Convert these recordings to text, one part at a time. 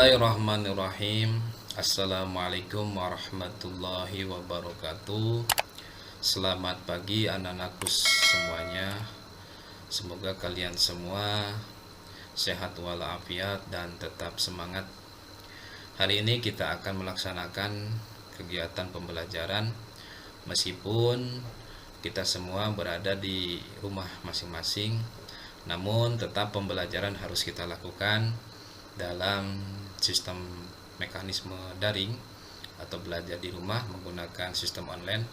Bismillahirrahmanirrahim. Assalamualaikum warahmatullahi wabarakatuh. Selamat pagi anak-anakku semuanya. Semoga kalian semua sehat walafiat dan tetap semangat. Hari ini kita akan melaksanakan kegiatan pembelajaran meskipun kita semua berada di rumah masing-masing, namun tetap pembelajaran harus kita lakukan dalam sistem mekanisme daring atau belajar di rumah menggunakan sistem online.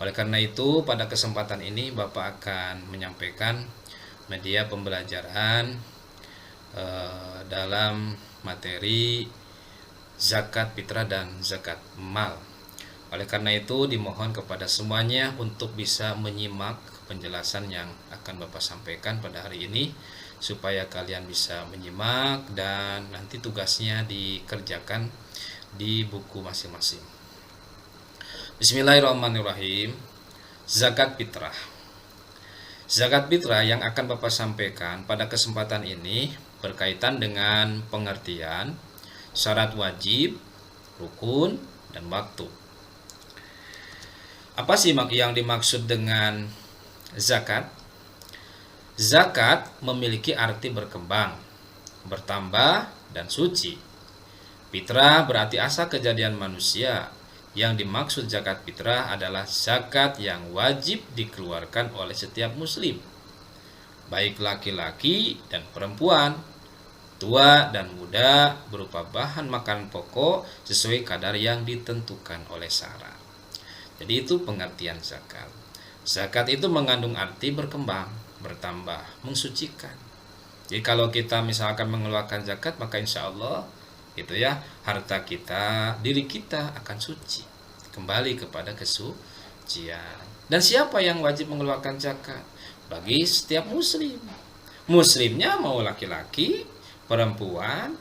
Oleh karena itu, pada kesempatan ini Bapak akan menyampaikan media pembelajaran dalam materi zakat fitrah dan zakat mal. Oleh karena itu, dimohon kepada semuanya untuk bisa menyimak penjelasan yang akan Bapak sampaikan pada hari ini, supaya kalian bisa menyimak dan nanti tugasnya dikerjakan di buku masing-masing. Bismillahirrahmanirrahim. Zakat fitrah. Zakat fitrah yang akan Bapak sampaikan pada kesempatan ini berkaitan dengan pengertian syarat wajib, rukun, dan waktu. Apa sih yang dimaksud dengan zakat? Zakat memiliki arti berkembang, bertambah, dan suci. Fitrah berarti asal kejadian manusia. Yang dimaksud zakat fitrah adalah zakat yang wajib dikeluarkan oleh setiap muslim, baik laki-laki dan perempuan, tua dan muda, berupa bahan makanan pokok sesuai kadar yang ditentukan oleh syara. Jadi itu pengertian zakat. Zakat itu mengandung arti berkembang, bertambah, mensucikan. Jadi kalau kita misalkan mengeluarkan zakat, maka insya Allah itu ya, harta kita, diri kita akan suci, kembali kepada kesucian. Dan siapa yang wajib mengeluarkan zakat? Bagi setiap muslim. Muslimnya mau laki-laki, perempuan,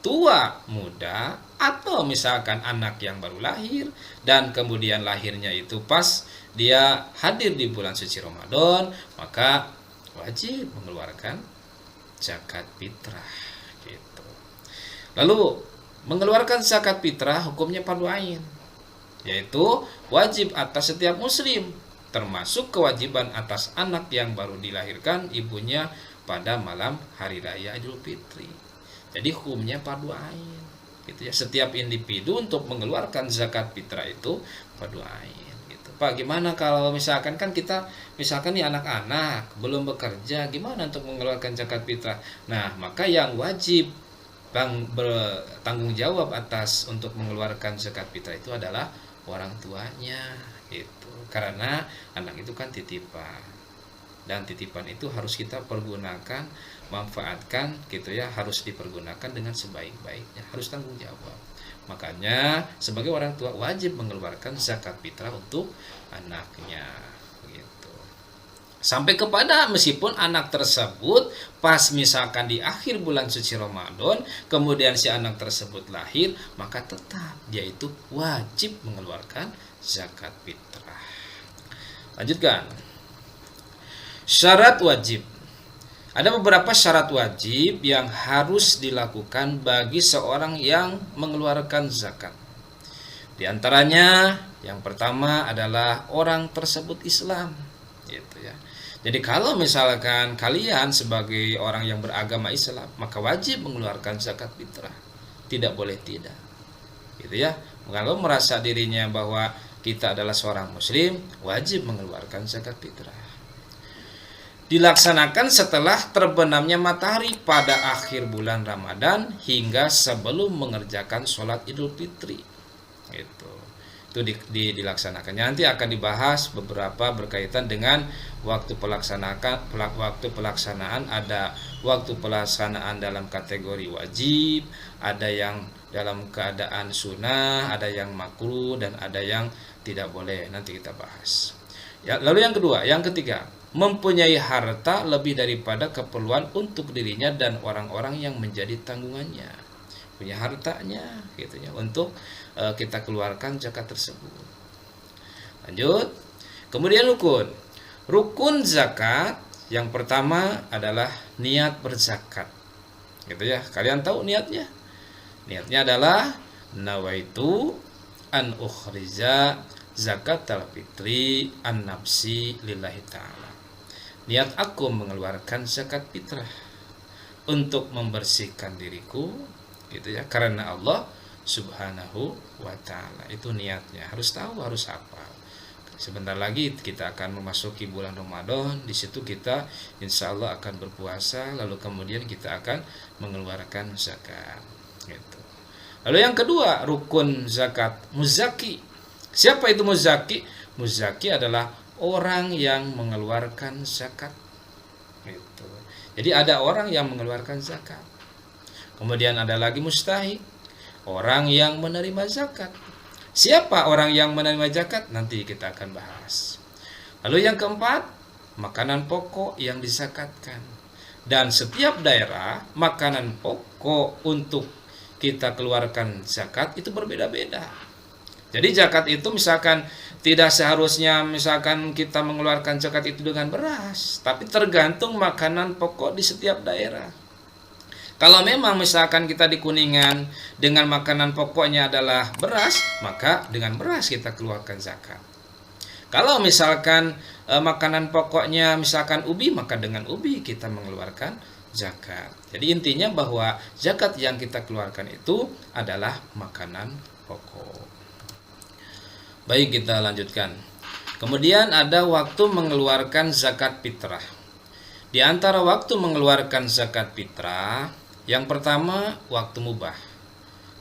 tua, muda, atau misalkan anak yang baru lahir dan kemudian lahirnya itu pas dia hadir di bulan suci Ramadan, maka wajib mengeluarkan zakat fitrah gitu. Lalu mengeluarkan zakat fitrah hukumnya fardu ain, yaitu wajib atas setiap muslim, termasuk kewajiban atas anak yang baru dilahirkan ibunya pada malam hari raya Idul Fitri. Jadi hukumnya fardu ain gitu ya. Setiap individu untuk mengeluarkan zakat fitrah itu fardu ain. Pak, gimana kalau misalkan kan kita misalkan nih anak-anak belum bekerja, gimana untuk mengeluarkan zakat fitrah? Nah, maka yang wajib bertanggung jawab atas untuk mengeluarkan zakat fitrah itu adalah orang tuanya gitu. Karena anak itu kan titipan. Dan titipan itu harus kita pergunakan, manfaatkan gitu ya, harus dipergunakan dengan sebaik-baiknya, harus tanggung jawab. Makanya sebagai orang tua wajib mengeluarkan zakat fitrah untuk anaknya gitu. Sampai kepada meskipun anak tersebut pas misalkan di akhir bulan suci Ramadan, kemudian si anak tersebut lahir, maka tetap dia itu wajib mengeluarkan zakat fitrah. Lanjutkan. Syarat wajib. Ada beberapa syarat wajib yang harus dilakukan bagi seorang yang mengeluarkan zakat. Di antaranya yang pertama adalah orang tersebut Islam, gitu ya. Jadi kalau misalkan kalian sebagai orang yang beragama Islam, maka wajib mengeluarkan zakat fitrah. Tidak boleh tidak. Gitu ya. Kalau merasa dirinya bahwa kita adalah seorang muslim, wajib mengeluarkan zakat fitrah. Dilaksanakan setelah terbenamnya matahari pada akhir bulan Ramadan hingga sebelum mengerjakan sholat Idul Fitri. Itu dilaksanakannya. Nanti akan dibahas beberapa berkaitan dengan waktu pelaksanaan. Ada waktu pelaksanaan dalam kategori wajib, ada yang dalam keadaan sunnah, ada yang makruh, dan ada yang tidak boleh. Nanti kita bahas. Ya, lalu yang ketiga, mempunyai harta lebih daripada keperluan untuk dirinya dan orang-orang yang menjadi tanggungannya. Punya hartanya gitu ya, untuk kita keluarkan zakat tersebut. Lanjut. Kemudian rukun. Rukun zakat yang pertama adalah niat berzakat. Gitu ya. Kalian tahu niatnya? Niatnya adalah nawaitu an ukhrija zakatal fitri an nafsi lillahi ta'ala. Niat aku mengeluarkan zakat fitrah untuk membersihkan diriku, gitu ya, karena Allah Subhanahu wa ta'ala. Itu niatnya, harus tahu, harus hafal. Sebentar lagi kita akan memasuki bulan Ramadan. Di situ kita insya Allah akan berpuasa, lalu kemudian kita akan mengeluarkan zakat, gitu. Lalu yang kedua, rukun zakat muzaki. Siapa itu muzaki? Muzaki adalah orang yang mengeluarkan zakat, gitu. Jadi ada orang yang mengeluarkan zakat. Kemudian ada lagi mustahik, orang yang menerima zakat. Siapa orang yang menerima zakat? Nanti kita akan bahas. Lalu yang keempat, makanan pokok yang dizakatkan. Dan setiap daerah, makanan pokok untuk kita keluarkan zakat itu berbeda-beda. Jadi zakat itu misalkan tidak seharusnya misalkan kita mengeluarkan zakat itu dengan beras, tapi tergantung makanan pokok di setiap daerah. Kalau memang misalkan kita di Kuningan dengan makanan pokoknya adalah beras, maka dengan beras kita keluarkan zakat. Kalau misalkan makanan pokoknya misalkan ubi, maka dengan ubi kita mengeluarkan zakat. Jadi intinya bahwa zakat yang kita keluarkan itu adalah makanan pokok. Baik, kita lanjutkan. Kemudian ada waktu mengeluarkan zakat fitrah. Di antara waktu mengeluarkan zakat fitrah, yang pertama, waktu mubah.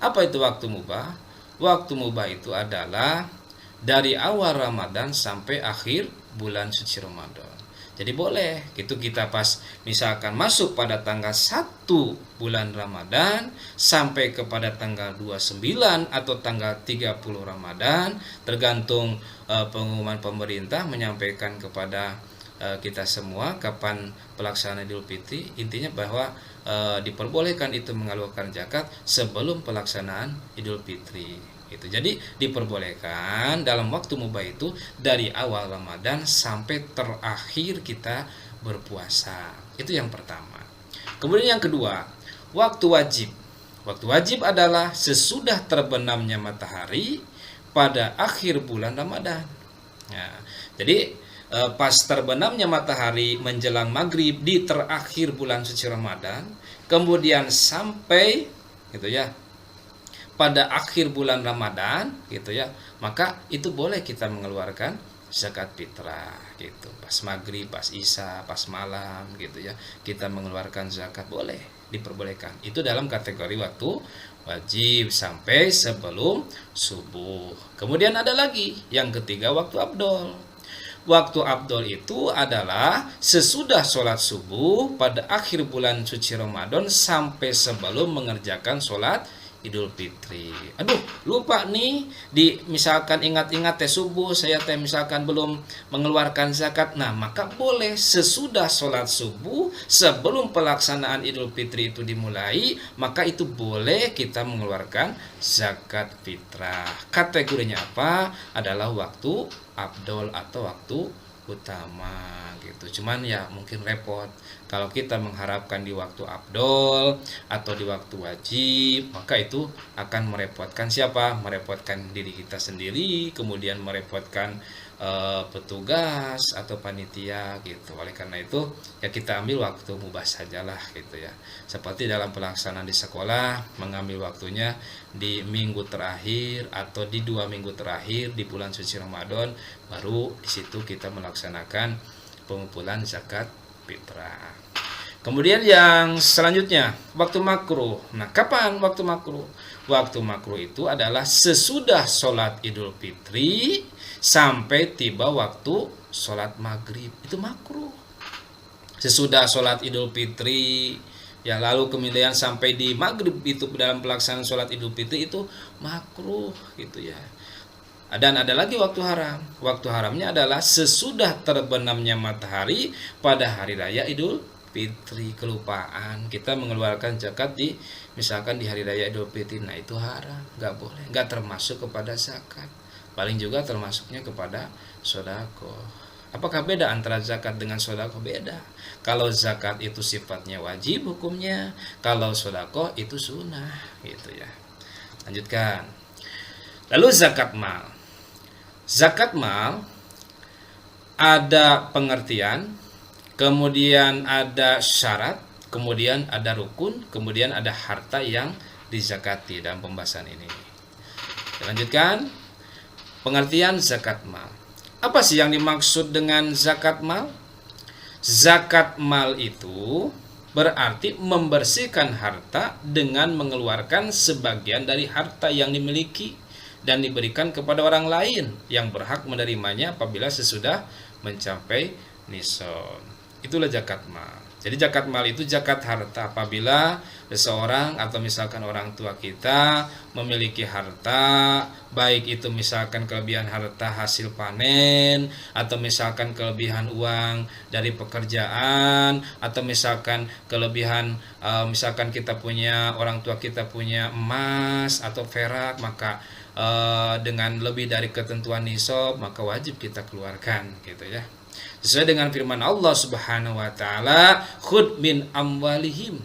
Apa itu waktu mubah? Waktu mubah itu adalah dari awal Ramadan sampai akhir bulan suci Ramadan. Jadi boleh, itu kita pas misalkan masuk pada tanggal 1 bulan Ramadan sampai kepada tanggal 29 atau tanggal 30 Ramadan, tergantung pengumuman pemerintah menyampaikan kepada kita semua kapan pelaksanaan Idul Fitri. Intinya bahwa diperbolehkan itu mengeluarkan zakat sebelum pelaksanaan Idul Fitri. Itu jadi diperbolehkan dalam waktu mubah itu dari awal Ramadan sampai terakhir kita berpuasa. Itu yang pertama. Kemudian yang kedua, waktu wajib. Waktu wajib adalah sesudah terbenamnya matahari pada akhir bulan Ramadan. Nah, jadi pas terbenamnya matahari menjelang maghrib di terakhir bulan suci Ramadan, kemudian sampai gitu ya pada akhir bulan Ramadan gitu ya, maka itu boleh kita mengeluarkan zakat fitrah gitu. Pas maghrib, pas isya, pas malam gitu ya, kita mengeluarkan zakat boleh, diperbolehkan. Itu dalam kategori waktu wajib sampai sebelum subuh. Kemudian ada lagi yang ketiga, waktu abdol. Waktu abdol itu adalah sesudah sholat subuh pada akhir bulan suci Ramadan sampai sebelum mengerjakan sholat Idul Fitri. Aduh, lupa nih, misalkan ingat-ingat subuh saya misalkan belum mengeluarkan zakat. Nah, maka boleh sesudah sholat subuh sebelum pelaksanaan Idul Fitri itu dimulai, maka itu boleh kita mengeluarkan zakat fitrah. Kategorinya apa? Adalah waktu abdol atau waktu utama gitu. Cuman ya mungkin repot kalau kita mengharapkan di waktu abdol atau di waktu wajib, maka itu akan merepotkan siapa? Merepotkan diri kita sendiri, kemudian merepotkan petugas atau panitia gitu. Oleh karena itu ya kita ambil waktu mubah sajalah gitu ya. Seperti dalam pelaksanaan di sekolah, mengambil waktunya di minggu terakhir atau di 2 minggu terakhir di bulan suci Ramadan, baru di situ kita melaksanakan pengumpulan zakat fitrah. Kemudian yang selanjutnya, waktu makruh. Nah, kapan waktu makruh? Waktu makruh itu adalah sesudah sholat Idul Fitri sampai tiba waktu sholat maghrib. Itu makruh. Sesudah sholat Idul Fitri, ya lalu kemudian sampai di maghrib itu dalam pelaksanaan sholat Idul Fitri itu makruh gitu ya. Dan ada lagi waktu haram. Waktu haramnya adalah sesudah terbenamnya matahari pada hari raya Idul Fitri. Kelupaan kita mengeluarkan zakat misalkan di hari raya Idul Fitri, nah itu haram, nggak boleh, nggak termasuk kepada zakat. Paling juga termasuknya kepada sodako Apakah beda antara zakat dengan sedekah? Beda. Kalau zakat itu sifatnya wajib hukumnya, kalau sedekah itu sunnah, gitu ya. Lanjutkan. Lalu zakat mal. Zakat mal ada pengertian, kemudian ada syarat, kemudian ada rukun, kemudian ada harta yang dizakati dalam pembahasan ini. Kita lanjutkan. Pengertian zakat mal. Apa sih yang dimaksud dengan zakat mal? Zakat mal itu berarti membersihkan harta dengan mengeluarkan sebagian dari harta yang dimiliki dan diberikan kepada orang lain yang berhak menerimanya apabila sesudah mencapai nisab. Itulah zakat mal. Jadi zakat mal itu zakat harta apabila seseorang atau misalkan orang tua kita memiliki harta, baik itu misalkan kelebihan harta hasil panen, atau misalkan kelebihan uang dari pekerjaan, atau misalkan kelebihan misalkan kita punya, orang tua kita punya emas atau perak, maka dengan lebih dari ketentuan nisab maka wajib kita keluarkan, gitu ya. Sesuai dengan firman Allah Subhanahu wa taala, khud min amwalihim,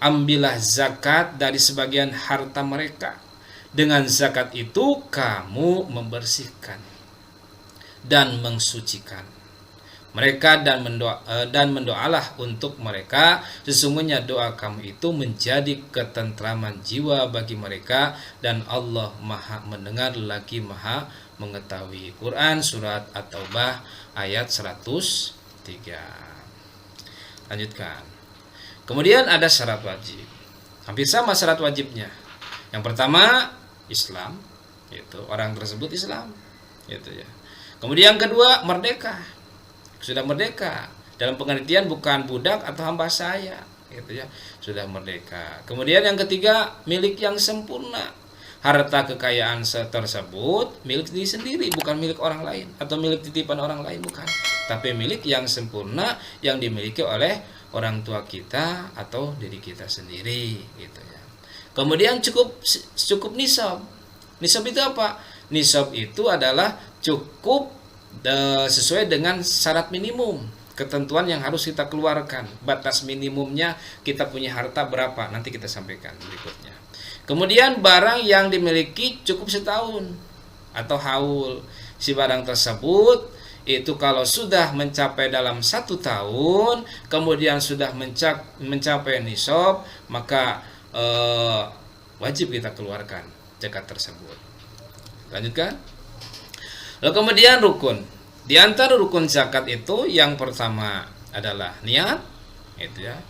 ambillah zakat dari sebagian harta mereka. Dengan zakat itu kamu membersihkan dan mensucikan mereka dan mendoalah untuk mereka, sesungguhnya doa kamu itu menjadi ketentraman jiwa bagi mereka dan Allah Maha mendengar lagi Maha mengetahui. Quran surat At-Taubah ayat 103. Lanjutkan. Kemudian ada syarat wajib. Hampir sama syarat wajibnya. Yang pertama Islam, itu orang tersebut Islam, gitu ya. Kemudian yang kedua merdeka. Sudah merdeka dalam pengertian bukan budak atau hamba saya, gitu ya. Sudah merdeka. Kemudian yang ketiga milik yang sempurna. Harta kekayaan tersebut milik diri sendiri, bukan milik orang lain atau milik titipan orang lain, bukan. Tapi milik yang sempurna yang dimiliki oleh orang tua kita atau diri kita sendiri, gitu ya. Kemudian cukup nisab. Nisab itu apa? Nisab itu adalah cukup sesuai dengan syarat minimum, ketentuan yang harus kita keluarkan. Batas minimumnya kita punya harta berapa, nanti kita sampaikan berikutnya. Kemudian barang yang dimiliki cukup setahun atau haul. Si barang tersebut itu kalau sudah mencapai dalam 1 tahun, kemudian sudah mencapai nisab, maka wajib kita keluarkan zakat tersebut. Lanjutkan. Lalu kemudian rukun. Di antara rukun zakat itu yang pertama adalah niat, itu ya.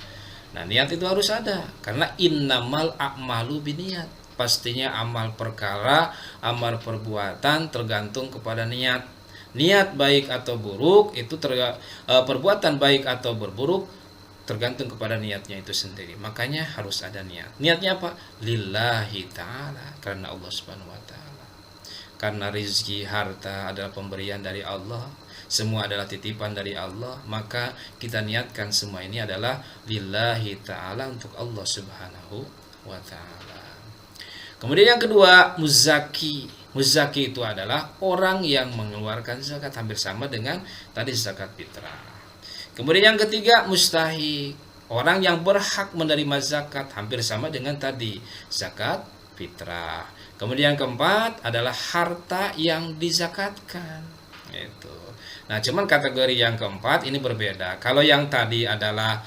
Nah, niat itu harus ada karena innamal a'malu binniat. Pastinya amal perkara, amal perbuatan tergantung kepada niat. Niat baik atau buruk itu perbuatan baik atau berburuk tergantung kepada niatnya itu sendiri. Makanya harus ada niat. Niatnya apa? Lillahi ta'ala, karena Allah Subhanahu wa taala. Karena rezeki harta adalah pemberian dari Allah, semua adalah titipan dari Allah, maka kita niatkan semua ini adalah lillahi ta'ala, untuk Allah Subhanahu wa ta'ala. Kemudian yang kedua muzaki. Muzaki itu adalah orang yang mengeluarkan zakat, hampir sama dengan tadi zakat fitrah. Kemudian yang ketiga mustahik, orang yang berhak menerima zakat, hampir sama dengan tadi zakat fitrah. Kemudian keempat adalah harta yang dizakatkan. Itu. Nah, cuman kategori yang keempat ini berbeda. Kalau yang tadi adalah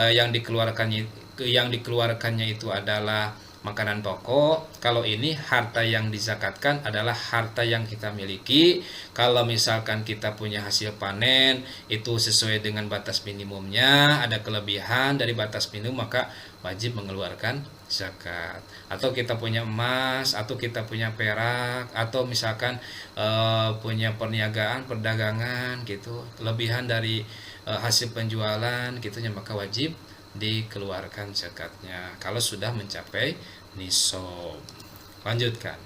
yang dikeluarkannya itu adalah makanan pokok. Kalau ini harta yang dizakatkan adalah harta yang kita miliki. Kalau misalkan kita punya hasil panen itu sesuai dengan batas minimumnya, ada kelebihan dari batas minimum, maka wajib mengeluarkan zakat. Atau kita punya emas, atau kita punya perak, atau misalkan punya perniagaan, perdagangan gitu, kelebihan dari hasil penjualan gitunya, maka wajib dikeluarkan zakatnya kalau sudah mencapai nisab. Lanjutkan.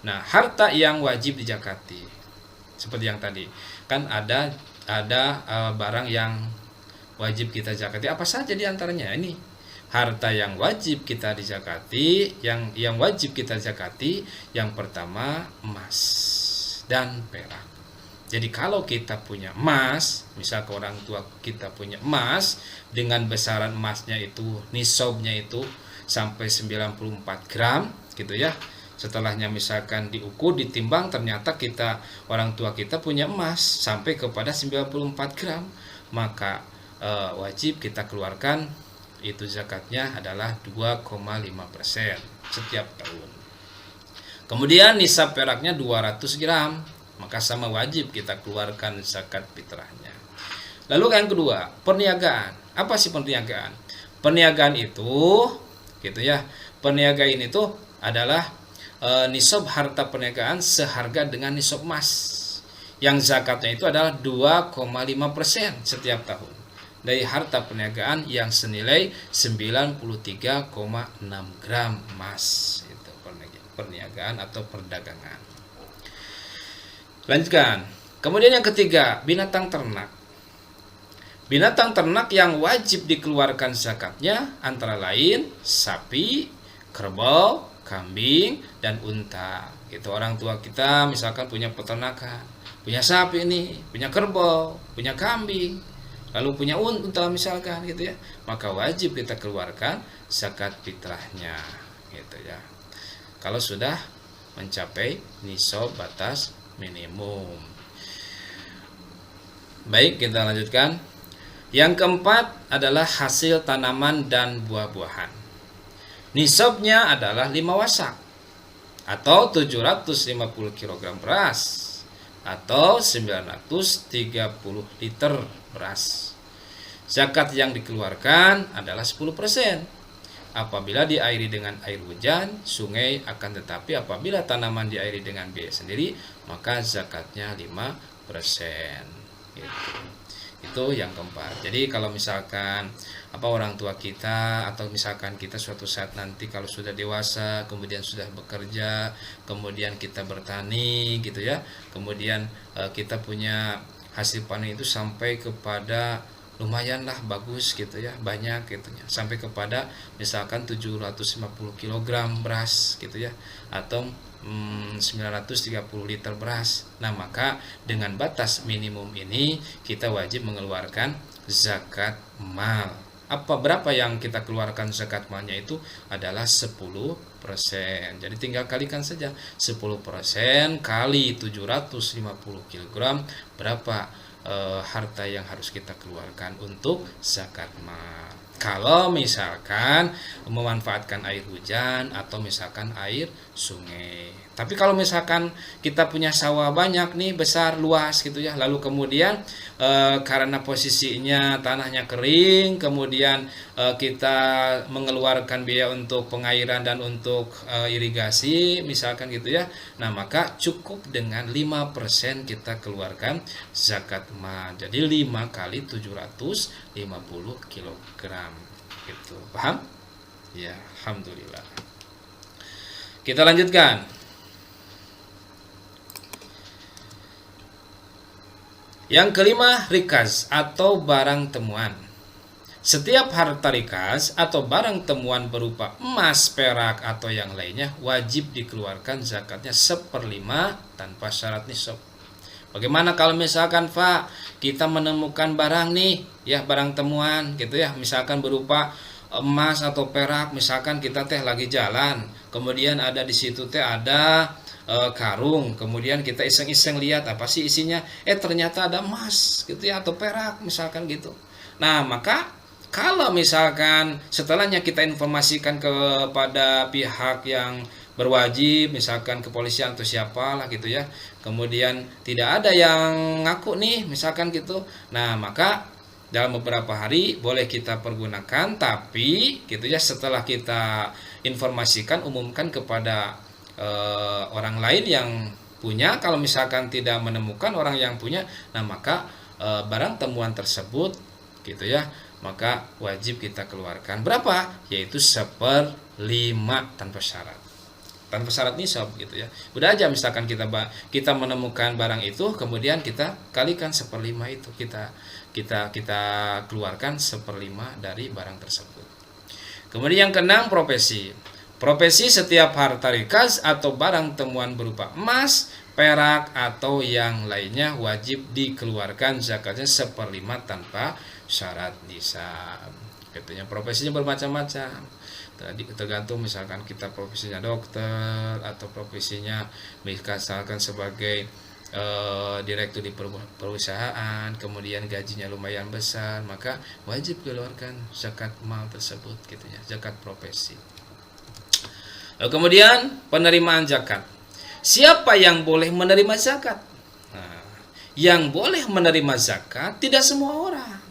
Nah, harta yang wajib dizakati seperti yang tadi kan ada barang yang wajib kita zakati. Apa saja di antaranya? Ini harta yang wajib kita dizakati, yang wajib kita zakati, yang pertama emas dan perak. Jadi kalau kita punya emas, misal ke orang tua kita punya emas dengan besaran emasnya itu, nisabnya itu sampai 94 gram gitu ya. Setelahnya misalkan diukur, ditimbang, ternyata orang tua kita punya emas sampai kepada 94 gram, maka wajib kita keluarkan itu zakatnya adalah 2,5% setiap tahun. Kemudian nisab peraknya 200 gram, maka sama wajib kita keluarkan zakat fitrahnya. Lalu yang kedua, perniagaan. Apa sih perniagaan? Perniagaan itu gitu ya. Perniagaan itu adalah nisab harta perniagaan seharga dengan nisab emas. Yang zakatnya itu adalah 2,5% setiap tahun dari harta perniagaan yang senilai 93,6 gram emas. Itu perniagaan atau perdagangan. Lanjutkan. Kemudian yang ketiga, binatang ternak. Binatang ternak yang wajib dikeluarkan zakatnya antara lain sapi, kerbau, kambing, dan unta. Itu orang tua kita misalkan punya peternakan, punya sapi ini, punya kerbau, punya kambing, lalu punya unta misalkan gitu ya. Maka wajib kita keluarkan zakat fitrahnya gitu ya. Kalau sudah mencapai nisab batas minimum. Baik, kita lanjutkan. Yang keempat adalah hasil tanaman dan buah-buahan. Nisabnya adalah 5 wasak atau 750 kg beras atau 930 liter beras. Zakat yang dikeluarkan adalah 10%. Apabila diairi dengan air hujan, sungai, akan tetapi apabila tanaman diairi dengan biaya sendiri, maka zakatnya 5%. Itu yang keempat. Jadi kalau misalkan orang tua kita atau misalkan kita suatu saat nanti kalau sudah dewasa, kemudian sudah bekerja, kemudian kita bertani gitu ya, kemudian kita punya hasil panen itu sampai kepada lumayan lah bagus gitu ya, banyak gitu ya, sampai kepada misalkan 750 kg beras gitu ya, atau 930 liter beras. Nah, maka dengan batas minimum ini kita wajib mengeluarkan zakat mal. Berapa yang kita keluarkan zakat malnya itu adalah 10%. Jadi tinggal kalikan saja 10% kali 750 kg, berapa harta yang harus kita keluarkan untuk zakat mal. Kalau misalkan memanfaatkan air hujan atau misalkan air sungai. Tapi kalau misalkan kita punya sawah banyak nih, besar, luas gitu ya, lalu kemudian karena posisinya tanahnya kering, kemudian kita mengeluarkan biaya untuk pengairan dan untuk irigasi misalkan gitu ya. Nah, maka cukup dengan 5% kita keluarkan zakat mal. Jadi 5 kali 750 kg gitu. Paham? Ya, alhamdulillah. Kita lanjutkan. Yang kelima, rikaz atau barang temuan. Setiap harta rikaz atau barang temuan berupa emas, perak, atau yang lainnya wajib dikeluarkan zakatnya 1/5 tanpa syarat nisab. Bagaimana kalau misalkan Pak, kita menemukan barang nih, ya barang temuan gitu ya, misalkan berupa emas atau perak, misalkan kita lagi jalan, kemudian ada di situ ada karung, kemudian kita iseng-iseng lihat apa sih isinya, ternyata ada emas gitu ya atau perak misalkan gitu. Nah, maka kalau misalkan setelahnya kita informasikan kepada pihak yang berwajib, misalkan kepolisian atau siapalah gitu ya, kemudian tidak ada yang ngaku nih misalkan gitu, nah maka dalam beberapa hari boleh kita pergunakan, tapi gitu ya setelah kita informasikan, umumkan kepada orang lain yang punya. Kalau misalkan tidak menemukan orang yang punya, nah maka barang temuan tersebut gitu ya, maka wajib kita keluarkan berapa? Yaitu 1/5 tanpa syarat nisab gitu ya. Udah aja misalkan kita menemukan barang itu, kemudian kita kalikan 1/5 itu, kita keluarkan 1/5 dari barang tersebut. Kemudian yang keenam, profesi. Profesi setiap harta rikaz atau barang temuan berupa emas, perak atau yang lainnya wajib dikeluarkan zakatnya 1/5 tanpa syarat nisab. Katanya profesinya bermacam-macam. Tergantung misalkan kita profesinya dokter atau profesinya misalkan sebagai direktur di perusahaan, kemudian gajinya lumayan besar, maka wajib keluarkan zakat mal tersebut gitu ya, zakat profesi. Lalu kemudian penerimaan zakat. Siapa yang boleh menerima zakat? Nah, yang boleh menerima zakat tidak semua orang.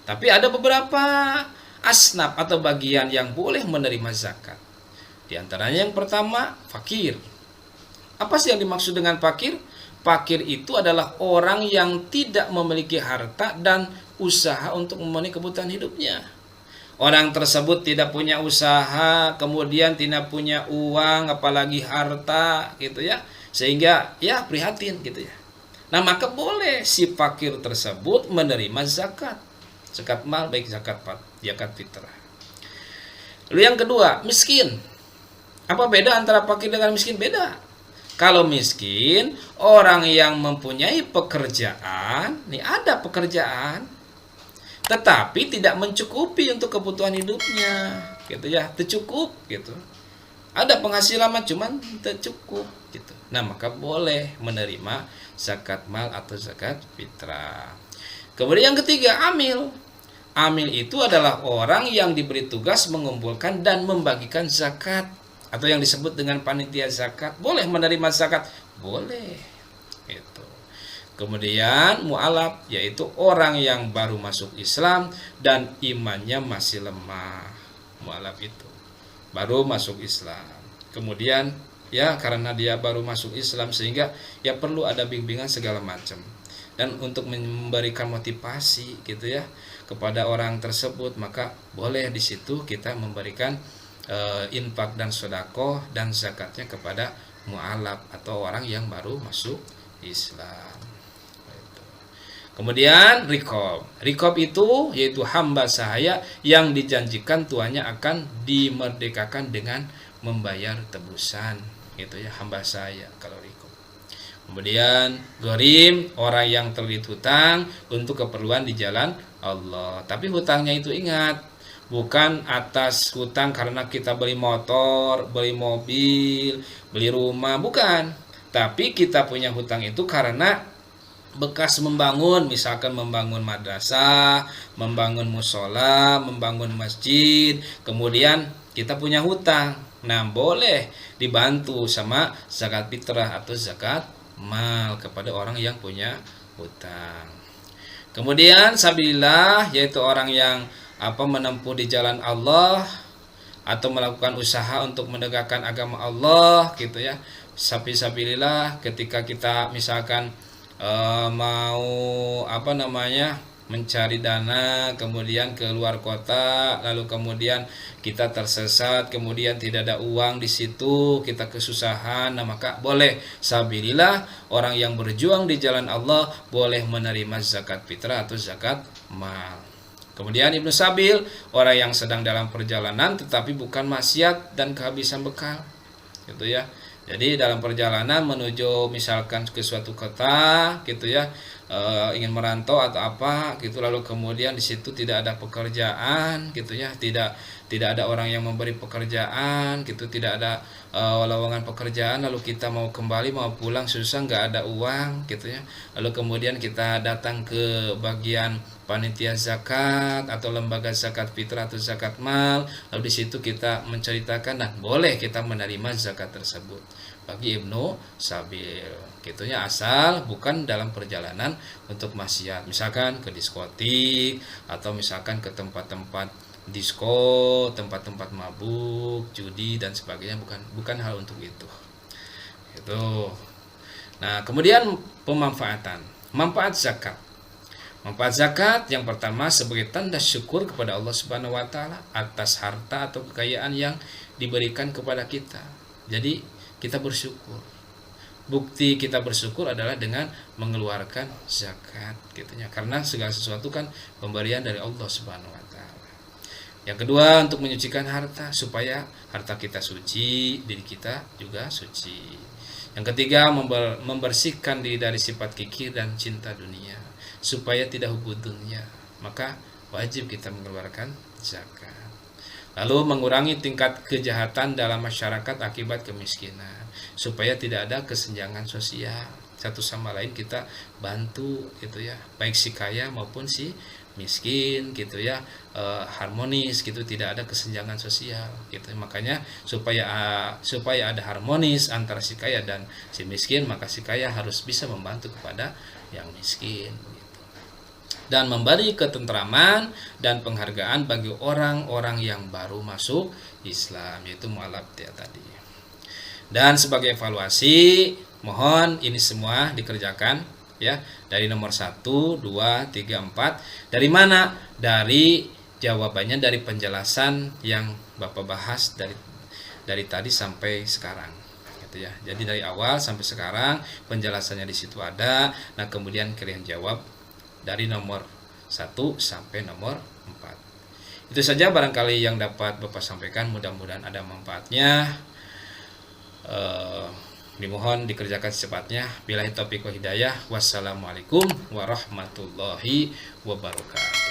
Tapi ada beberapa asnaf atau bagian yang boleh menerima zakat. Di antaranya yang pertama, fakir. Apa sih yang dimaksud dengan fakir? Fakir itu adalah orang yang tidak memiliki harta dan usaha untuk memenuhi kebutuhan hidupnya. Orang tersebut tidak punya usaha, kemudian tidak punya uang, apalagi harta gitu ya. Sehingga ya prihatin gitu ya. Nah, maka boleh si fakir tersebut menerima zakat. Zakat mal baik zakat fitrah. Lalu yang kedua, miskin. Apa beda antara fakir dengan miskin? Beda. Kalau miskin, orang yang mempunyai pekerjaan, nih ada pekerjaan, tetapi tidak mencukupi untuk kebutuhan hidupnya, gitu ya, tercukup gitu. Ada penghasilan cuman tercukup gitu. Nah, maka boleh menerima zakat mal atau zakat fitrah. Kemudian yang ketiga, amil. Amil itu adalah orang yang diberi tugas mengumpulkan dan membagikan zakat atau yang disebut dengan panitia zakat. Boleh menerima zakat? Boleh. Itu. Kemudian mu'alaf, yaitu orang yang baru masuk Islam dan imannya masih lemah. Mu'alaf itu baru masuk Islam. Kemudian ya karena dia baru masuk Islam sehingga ya perlu ada bimbingan segala macam. Dan untuk memberikan motivasi gitu ya kepada orang tersebut, maka boleh di situ kita memberikan infak dan sedekah dan zakatnya kepada mu'alaf atau orang yang baru masuk Islam. Kemudian rikob. Rikob itu yaitu hamba sahaya yang dijanjikan tuannya akan dimerdekakan dengan membayar tebusan. Gitu ya, hamba sahaya kalau rikob. Kemudian gorim, orang yang terlilit hutang untuk keperluan di jalan Allah. Tapi hutangnya itu ingat, bukan atas hutang karena kita beli motor, beli mobil, beli rumah, bukan. Tapi kita punya hutang itu karena bekas membangun, misalkan membangun madrasah, membangun musola, membangun masjid, kemudian kita punya hutang. Nah, boleh dibantu sama zakat fitrah atau zakat mal kepada orang yang punya hutang. Kemudian sabilillah, yaitu orang yang menempuh di jalan Allah atau melakukan usaha untuk menegakkan agama Allah gitu ya. Sabilillah ketika kita misalkan mau mencari dana, kemudian ke luar kota, lalu kemudian kita tersesat, kemudian tidak ada uang di situ, kita kesusahan, nah maka boleh sabilillah, orang yang berjuang di jalan Allah boleh menerima zakat fitrah atau zakat mal. Kemudian Ibnu Sabil, orang yang sedang dalam perjalanan tetapi bukan maksiat dan kehabisan bekal, gitu ya. Jadi dalam perjalanan menuju misalkan ke suatu kota gitu ya, ingin merantau atau apa gitu, lalu kemudian di situ tidak ada pekerjaan gitu ya, tidak ada orang yang memberi pekerjaan gitu, tidak ada lowongan pekerjaan, lalu kita mau kembali mau pulang susah, nggak ada uang gitu ya, lalu kemudian kita datang ke bagian panitia zakat atau lembaga zakat fitrah atau zakat mal, lalu di situ kita menceritakan, nah boleh kita menerima zakat tersebut bagi Ibnu Sabil gitunya, asal bukan dalam perjalanan untuk maksiat, misalkan ke diskotik atau misalkan ke tempat-tempat disko, tempat-tempat mabuk, judi dan sebagainya, bukan hal untuk itu. Nah, kemudian manfaat zakat. Manfaat zakat yang pertama sebagai tanda syukur kepada Allah Subhanahu wa taala atas harta atau kekayaan yang diberikan kepada kita. Jadi kita bersyukur. Bukti kita bersyukur adalah dengan mengeluarkan zakat gitunya. Karena segala sesuatu kan pemberian dari Allah Subhanahu wa taala. Yang kedua, untuk menyucikan harta supaya harta kita suci, diri kita juga suci. Yang ketiga, membersihkan diri dari sifat kikir dan cinta dunia supaya tidak hubud dunia, maka wajib kita mengeluarkan zakat. Lalu mengurangi tingkat kejahatan dalam masyarakat akibat kemiskinan supaya tidak ada kesenjangan sosial, satu sama lain kita bantu gitu ya, baik si kaya maupun si miskin gitu ya, harmonis gitu, tidak ada kesenjangan sosial gitu. Makanya supaya ada harmonis antara si kaya dan si miskin, maka si kaya harus bisa membantu kepada yang miskin gitu. Dan memberi ketentraman dan penghargaan bagi orang-orang yang baru masuk Islam, yaitu mualaf ya tadi. Dan sebagai evaluasi, mohon ini semua dikerjakan ya, dari nomor 1, 2, 3, 4. Dari mana? Dari jawabannya dari penjelasan yang Bapak bahas dari tadi sampai sekarang gitu ya. Jadi dari awal sampai sekarang penjelasannya di situ ada. Nah, kemudian kalian jawab dari nomor 1 sampai nomor 4. Itu saja barangkali yang dapat Bapak sampaikan, mudah-mudahan ada manfaatnya. Dimohon dikerjakan secepatnya. Billahi taufiq wal hidayah. Wassalamualaikum warahmatullahi wabarakatuh.